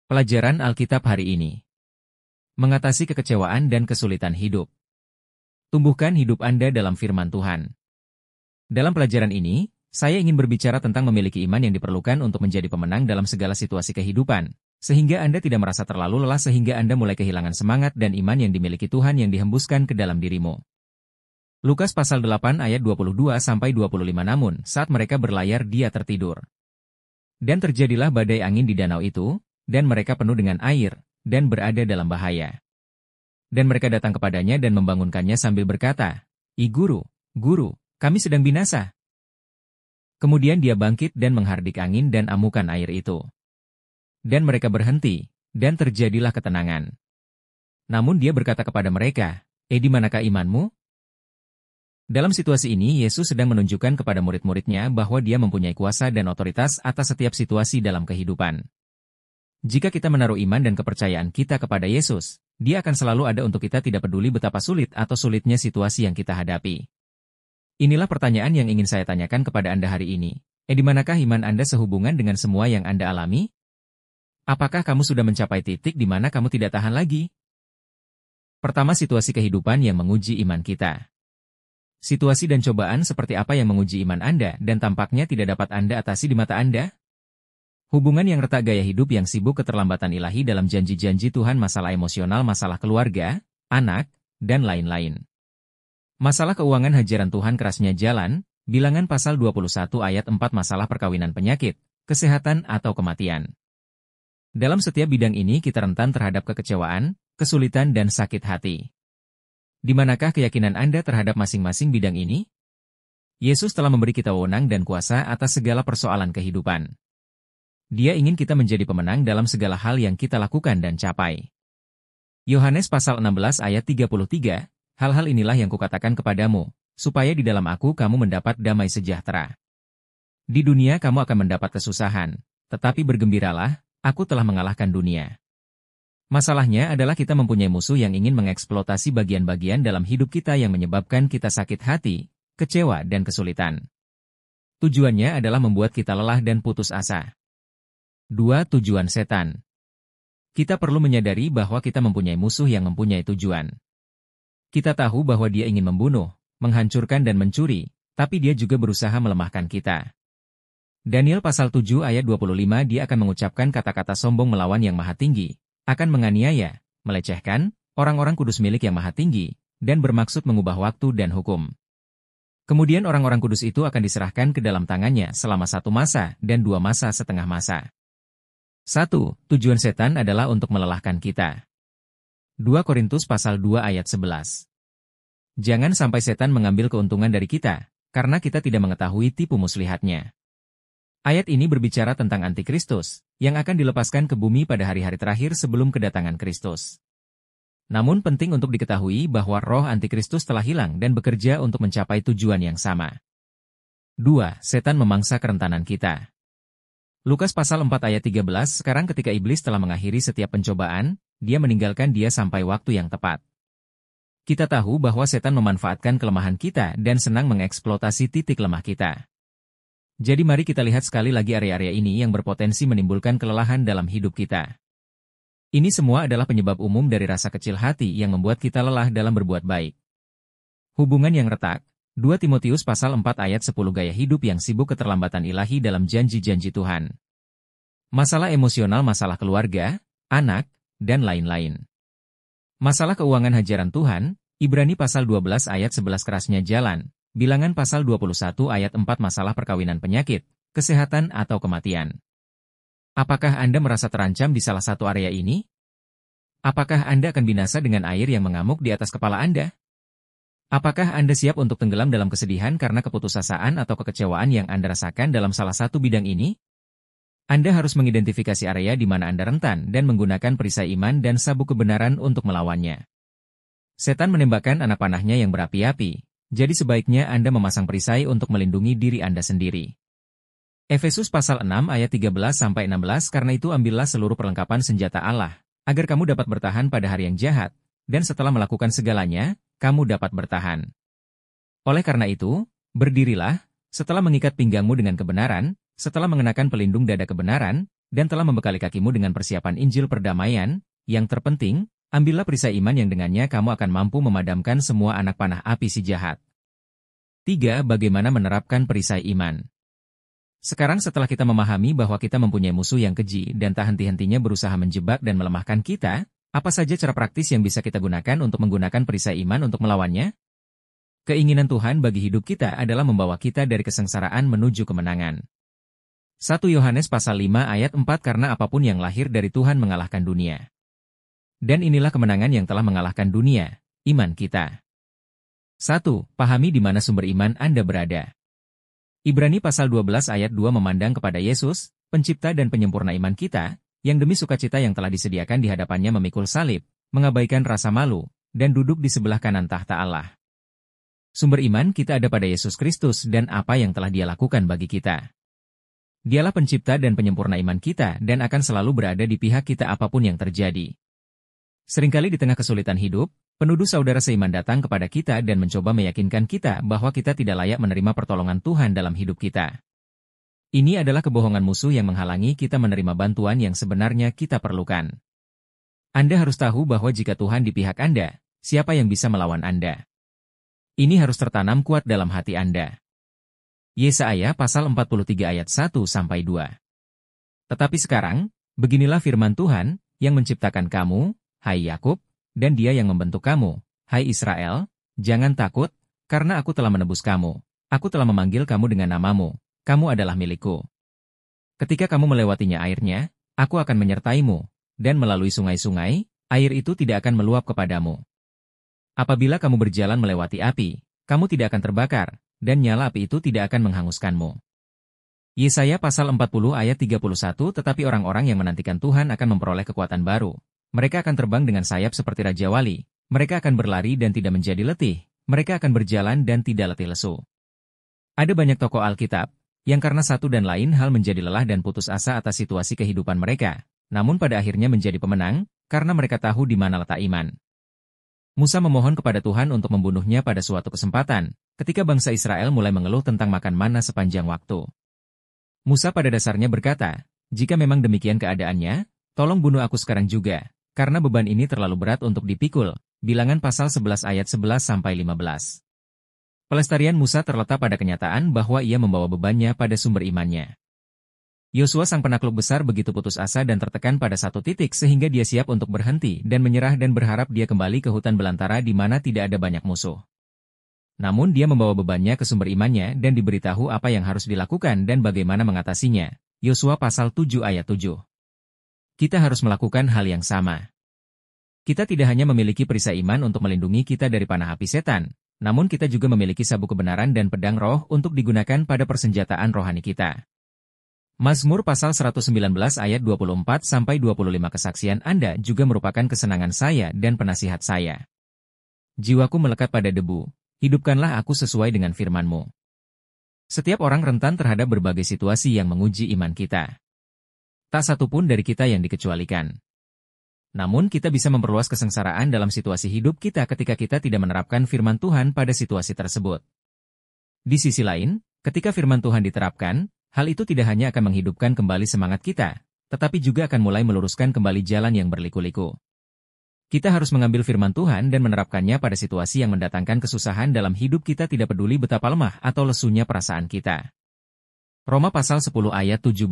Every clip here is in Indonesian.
Pelajaran Alkitab hari ini. Mengatasi kekecewaan dan kesulitan hidup. Tumbuhkan hidup Anda dalam firman Tuhan. Dalam pelajaran ini, saya ingin berbicara tentang memiliki iman yang diperlukan untuk menjadi pemenang dalam segala situasi kehidupan, sehingga Anda tidak merasa terlalu lelah sehingga Anda mulai kehilangan semangat dan iman yang dimiliki Tuhan yang dihembuskan ke dalam dirimu. Lukas pasal 8 ayat 22-25. Namun, saat mereka berlayar dia tertidur. Dan terjadilah badai angin di danau itu, dan mereka penuh dengan air, dan berada dalam bahaya. Dan mereka datang kepadanya dan membangunkannya sambil berkata, "I Guru, Guru, kami sedang binasa." Kemudian dia bangkit dan menghardik angin dan amukan air itu. Dan mereka berhenti, dan terjadilah ketenangan. Namun dia berkata kepada mereka, di manakah imanmu?" Dalam situasi ini, Yesus sedang menunjukkan kepada murid-muridnya bahwa dia mempunyai kuasa dan otoritas atas setiap situasi dalam kehidupan. Jika kita menaruh iman dan kepercayaan kita kepada Yesus, Dia akan selalu ada untuk kita tidak peduli betapa sulit atau sulitnya situasi yang kita hadapi. Inilah pertanyaan yang ingin saya tanyakan kepada Anda hari ini. Di manakah iman Anda sehubungan dengan semua yang Anda alami? Apakah kamu sudah mencapai titik di mana kamu tidak tahan lagi? Pertama, situasi kehidupan yang menguji iman kita. Situasi dan cobaan seperti apa yang menguji iman Anda dan tampaknya tidak dapat Anda atasi di mata Anda? Hubungan yang retak, gaya hidup yang sibuk, keterlambatan ilahi dalam janji-janji Tuhan, masalah emosional, masalah keluarga, anak, dan lain-lain. Masalah keuangan, hajaran Tuhan, kerasnya jalan, Bilangan pasal 21 ayat 4, masalah perkawinan, penyakit, kesehatan, atau kematian. Dalam setiap bidang ini kita rentan terhadap kekecewaan, kesulitan, dan sakit hati. Di manakah keyakinan Anda terhadap masing-masing bidang ini? Yesus telah memberi kita wewenang dan kuasa atas segala persoalan kehidupan. Dia ingin kita menjadi pemenang dalam segala hal yang kita lakukan dan capai. Yohanes pasal 16 ayat 33, hal-hal inilah yang kukatakan kepadamu, supaya di dalam aku kamu mendapat damai sejahtera. Di dunia kamu akan mendapat kesusahan, tetapi bergembiralah, aku telah mengalahkan dunia. Masalahnya adalah kita mempunyai musuh yang ingin mengeksploitasi bagian-bagian dalam hidup kita yang menyebabkan kita sakit hati, kecewa, dan kesulitan. Tujuannya adalah membuat kita lelah dan putus asa. 2. Tujuan setan. Kita perlu menyadari bahwa kita mempunyai musuh yang mempunyai tujuan. Kita tahu bahwa dia ingin membunuh, menghancurkan dan mencuri, tapi dia juga berusaha melemahkan kita. Daniel pasal 7 ayat 25, dia akan mengucapkan kata-kata sombong melawan yang maha tinggi, akan menganiaya, melecehkan, orang-orang kudus milik yang maha tinggi, dan bermaksud mengubah waktu dan hukum. Kemudian orang-orang kudus itu akan diserahkan ke dalam tangannya selama 1 masa dan 2 masa setengah masa. 1. Tujuan setan adalah untuk melelahkan kita. 2 Korintus pasal 2 ayat 11. Jangan sampai setan mengambil keuntungan dari kita, karena kita tidak mengetahui tipu muslihatnya. Ayat ini berbicara tentang antikristus, yang akan dilepaskan ke bumi pada hari-hari terakhir sebelum kedatangan Kristus. Namun penting untuk diketahui bahwa roh antikristus telah hilang dan bekerja untuk mencapai tujuan yang sama. 2. Setan memangsa kerentanan kita. Lukas pasal 4 ayat 13, sekarang ketika iblis telah mengakhiri setiap pencobaan, dia meninggalkan dia sampai waktu yang tepat. Kita tahu bahwa setan memanfaatkan kelemahan kita dan senang mengeksploitasi titik lemah kita. Jadi mari kita lihat sekali lagi area-area ini yang berpotensi menimbulkan kelelahan dalam hidup kita. Ini semua adalah penyebab umum dari rasa kecil hati yang membuat kita lelah dalam berbuat baik. Hubungan yang retak. 2 Timotius pasal 4 ayat 10, gaya hidup yang sibuk, keterlambatan ilahi dalam janji-janji Tuhan. Masalah emosional, masalah keluarga, anak, dan lain-lain. Masalah keuangan, hajaran Tuhan, Ibrani pasal 12 ayat 11, kerasnya jalan, Bilangan pasal 21 ayat 4, masalah perkawinan, penyakit, kesehatan, atau kematian. Apakah Anda merasa terancam di salah satu area ini? Apakah Anda akan binasa dengan air yang mengamuk di atas kepala Anda? Apakah Anda siap untuk tenggelam dalam kesedihan karena keputusasaan atau kekecewaan yang Anda rasakan dalam salah satu bidang ini? Anda harus mengidentifikasi area di mana Anda rentan dan menggunakan perisai iman dan sabuk kebenaran untuk melawannya. Setan menembakkan anak panahnya yang berapi-api, jadi sebaiknya Anda memasang perisai untuk melindungi diri Anda sendiri. Efesus pasal 6 ayat 13-16, karena itu ambillah seluruh perlengkapan senjata Allah, agar kamu dapat bertahan pada hari yang jahat, dan setelah melakukan segalanya, kamu dapat bertahan. Oleh karena itu, berdirilah, setelah mengikat pinggangmu dengan kebenaran, setelah mengenakan pelindung dada kebenaran, dan telah membekali kakimu dengan persiapan Injil perdamaian. Yang terpenting, ambillah perisai iman yang dengannya kamu akan mampu memadamkan semua anak panah api si jahat. 3. Bagaimana menerapkan perisai iman? Sekarang setelah kita memahami bahwa kita mempunyai musuh yang keji dan tak henti-hentinya berusaha menjebak dan melemahkan kita, apa saja cara praktis yang bisa kita gunakan untuk menggunakan perisai iman untuk melawannya? Keinginan Tuhan bagi hidup kita adalah membawa kita dari kesengsaraan menuju kemenangan. 1 Yohanes pasal 5 ayat 4 Karena apapun yang lahir dari Tuhan mengalahkan dunia. Dan inilah kemenangan yang telah mengalahkan dunia, iman kita. 1. Pahami di mana sumber iman Anda berada. Ibrani pasal 12 ayat 2 memandang kepada Yesus, pencipta dan penyempurna iman kita, yang demi sukacita yang telah disediakan di hadapannya memikul salib, mengabaikan rasa malu, dan duduk di sebelah kanan tahta Allah. Sumber iman kita ada pada Yesus Kristus dan apa yang telah Dia lakukan bagi kita. Dialah pencipta dan penyempurna iman kita dan akan selalu berada di pihak kita apapun yang terjadi. Seringkali di tengah kesulitan hidup, penuduh saudara seiman datang kepada kita dan mencoba meyakinkan kita bahwa kita tidak layak menerima pertolongan Tuhan dalam hidup kita. Ini adalah kebohongan musuh yang menghalangi kita menerima bantuan yang sebenarnya kita perlukan. Anda harus tahu bahwa jika Tuhan di pihak Anda, siapa yang bisa melawan Anda? Ini harus tertanam kuat dalam hati Anda. Yesaya pasal 43 ayat 1-2. Tetapi sekarang, beginilah firman Tuhan, yang menciptakan kamu, hai Yakub, dan Dia yang membentuk kamu, hai Israel, jangan takut, karena aku telah menebus kamu. Aku telah memanggil kamu dengan namamu, kamu adalah milikku. Ketika kamu melewatinya airnya, aku akan menyertaimu, dan melalui sungai-sungai, air itu tidak akan meluap kepadamu. Apabila kamu berjalan melewati api, kamu tidak akan terbakar, dan nyala api itu tidak akan menghanguskanmu. Yesaya pasal 40 ayat 31 Tetapi orang-orang yang menantikan Tuhan akan memperoleh kekuatan baru. Mereka akan terbang dengan sayap seperti Raja Wali, mereka akan berlari dan tidak menjadi letih, mereka akan berjalan dan tidak letih lesu. Ada banyak tokoh Alkitab, yang karena satu dan lain hal menjadi lelah dan putus asa atas situasi kehidupan mereka, namun pada akhirnya menjadi pemenang, karena mereka tahu di mana letak iman. Musa memohon kepada Tuhan untuk membunuhnya pada suatu kesempatan, ketika bangsa Israel mulai mengeluh tentang makan mana sepanjang waktu. Musa pada dasarnya berkata, jika memang demikian keadaannya, tolong bunuh aku sekarang juga, karena beban ini terlalu berat untuk dipikul. Bilangan pasal 11 ayat 11-15. Pelestarian Musa terletak pada kenyataan bahwa ia membawa bebannya pada sumber imannya. Yosua sang penakluk besar begitu putus asa dan tertekan pada satu titik sehingga dia siap untuk berhenti dan menyerah dan berharap dia kembali ke hutan belantara di mana tidak ada banyak musuh. Namun dia membawa bebannya ke sumber imannya dan diberitahu apa yang harus dilakukan dan bagaimana mengatasinya. Yosua pasal 7 ayat 7. Kita harus melakukan hal yang sama. Kita tidak hanya memiliki perisai iman untuk melindungi kita dari panah api setan, namun kita juga memiliki sabuk kebenaran dan pedang roh untuk digunakan pada persenjataan rohani kita. Mazmur pasal 119 ayat 24-25 Kesaksian Anda juga merupakan kesenangan saya dan penasihat saya. Jiwaku melekat pada debu, hidupkanlah aku sesuai dengan firman-Mu. Setiap orang rentan terhadap berbagai situasi yang menguji iman kita. Tak satu pun dari kita yang dikecualikan. Namun kita bisa memperluas kesengsaraan dalam situasi hidup kita ketika kita tidak menerapkan firman Tuhan pada situasi tersebut. Di sisi lain, ketika firman Tuhan diterapkan, hal itu tidak hanya akan menghidupkan kembali semangat kita, tetapi juga akan mulai meluruskan kembali jalan yang berliku-liku. Kita harus mengambil firman Tuhan dan menerapkannya pada situasi yang mendatangkan kesusahan dalam hidup kita tidak peduli betapa lemah atau lesunya perasaan kita. Roma pasal 10 ayat 17.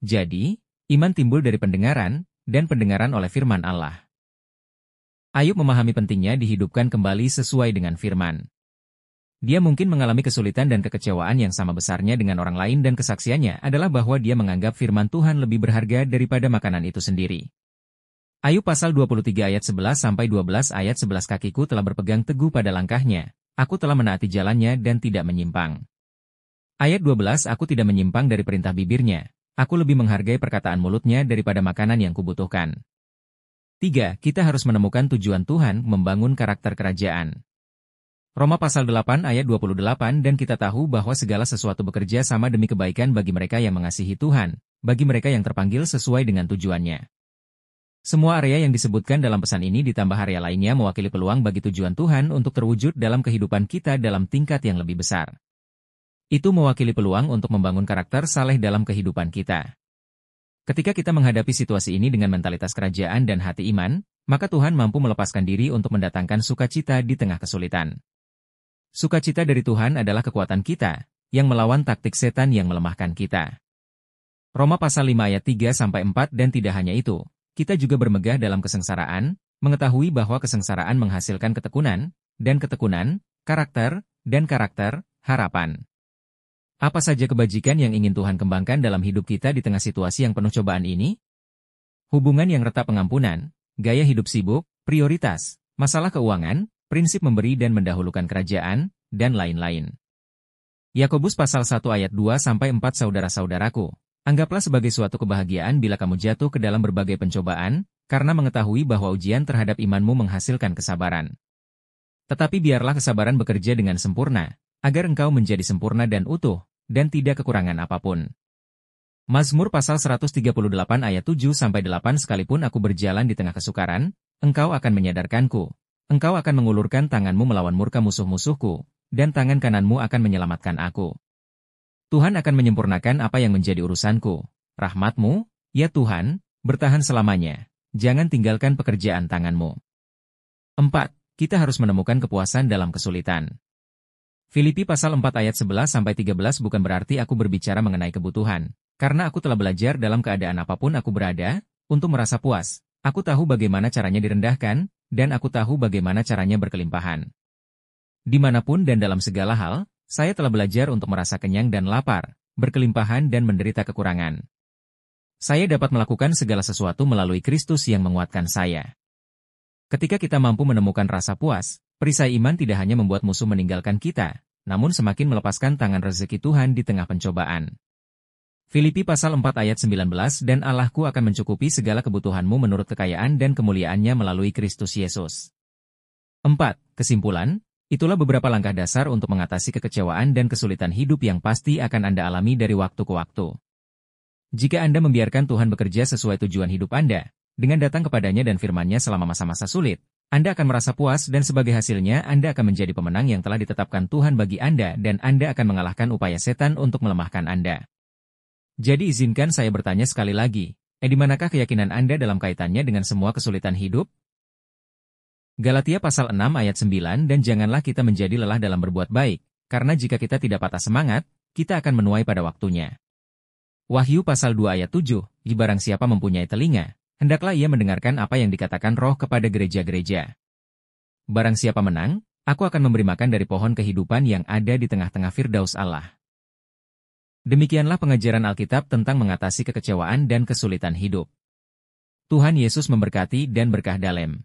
Jadi, iman timbul dari pendengaran, dan pendengaran oleh firman Allah. Ayub memahami pentingnya dihidupkan kembali sesuai dengan firman. Dia mungkin mengalami kesulitan dan kekecewaan yang sama besarnya dengan orang lain dan kesaksiannya adalah bahwa dia menganggap firman Tuhan lebih berharga daripada makanan itu sendiri. Ayub pasal 23 ayat 11-12 ayat 11 Kakiku telah berpegang teguh pada langkahnya, aku telah menaati jalannya dan tidak menyimpang. Ayat 12 Aku tidak menyimpang dari perintah bibirnya, aku lebih menghargai perkataan mulutnya daripada makanan yang kubutuhkan. 3. Kita harus menemukan tujuan Tuhan membangun karakter kerajaan. Roma pasal 8 ayat 28 Dan kita tahu bahwa segala sesuatu bekerja sama demi kebaikan bagi mereka yang mengasihi Tuhan, bagi mereka yang terpanggil sesuai dengan tujuannya. Semua area yang disebutkan dalam pesan ini ditambah area lainnya mewakili peluang bagi tujuan Tuhan untuk terwujud dalam kehidupan kita dalam tingkat yang lebih besar. Itu mewakili peluang untuk membangun karakter saleh dalam kehidupan kita. Ketika kita menghadapi situasi ini dengan mentalitas kerajaan dan hati iman, maka Tuhan mampu melepaskan diri untuk mendatangkan sukacita di tengah kesulitan. Sukacita dari Tuhan adalah kekuatan kita, yang melawan taktik setan yang melemahkan kita. Roma pasal 5 ayat 3-4 dan tidak hanya itu, kita juga bermegah dalam kesengsaraan, mengetahui bahwa kesengsaraan menghasilkan ketekunan, dan ketekunan, karakter, dan karakter, harapan. Apa saja kebajikan yang ingin Tuhan kembangkan dalam hidup kita di tengah situasi yang penuh cobaan ini? Hubungan yang retak pengampunan, gaya hidup sibuk, prioritas, masalah keuangan, prinsip memberi dan mendahulukan kerajaan, dan lain-lain. Yakobus pasal 1 ayat 2-4 saudara-saudaraku, anggaplah sebagai suatu kebahagiaan bila kamu jatuh ke dalam berbagai pencobaan, karena mengetahui bahwa ujian terhadap imanmu menghasilkan kesabaran. Tetapi biarlah kesabaran bekerja dengan sempurna, agar engkau menjadi sempurna dan utuh, dan tidak kekurangan apapun. Mazmur pasal 138 ayat 7-8 Sekalipun aku berjalan di tengah kesukaran, engkau akan menyadarkanku. Engkau akan mengulurkan tanganmu melawan murka musuh-musuhku, dan tangan kananmu akan menyelamatkan aku. Tuhan akan menyempurnakan apa yang menjadi urusanku. Rahmat-Mu, ya Tuhan, bertahan selamanya. Jangan tinggalkan pekerjaan tanganmu. 4. Kita harus menemukan kepuasan dalam kesulitan. Filipi pasal 4 ayat 11-13 bukan berarti aku berbicara mengenai kebutuhan, karena aku telah belajar dalam keadaan apapun aku berada, untuk merasa puas. Aku tahu bagaimana caranya direndahkan, dan aku tahu bagaimana caranya berkelimpahan. Dimanapun dan dalam segala hal, saya telah belajar untuk merasa kenyang dan lapar, berkelimpahan dan menderita kekurangan. Saya dapat melakukan segala sesuatu melalui Kristus yang menguatkan saya. Ketika kita mampu menemukan rasa puas, perisai iman tidak hanya membuat musuh meninggalkan kita, namun semakin melepaskan tangan rezeki Tuhan di tengah pencobaan. Filipi pasal 4 ayat 19 dan Allahku akan mencukupi segala kebutuhanmu menurut kekayaan dan kemuliaannya melalui Kristus Yesus. 4. Kesimpulan, itulah beberapa langkah dasar untuk mengatasi kekecewaan dan kesulitan hidup yang pasti akan Anda alami dari waktu ke waktu. Jika Anda membiarkan Tuhan bekerja sesuai tujuan hidup Anda, dengan datang kepadanya dan firman-Nya selama masa-masa sulit, Anda akan merasa puas dan sebagai hasilnya Anda akan menjadi pemenang yang telah ditetapkan Tuhan bagi Anda dan Anda akan mengalahkan upaya setan untuk melemahkan Anda. Jadi izinkan saya bertanya sekali lagi, di manakah keyakinan Anda dalam kaitannya dengan semua kesulitan hidup? Galatia pasal 6 ayat 9 dan janganlah kita menjadi lelah dalam berbuat baik, karena jika kita tidak patah semangat, kita akan menuai pada waktunya. Wahyu pasal 2 ayat 7, barang siapa mempunyai telinga, hendaklah ia mendengarkan apa yang dikatakan Roh kepada gereja-gereja. Barang siapa menang, aku akan memberi makan dari pohon kehidupan yang ada di tengah-tengah Firdaus Allah. Demikianlah pengajaran Alkitab tentang mengatasi kekecewaan dan kesulitan hidup. Tuhan Yesus memberkati dan berkah dalam.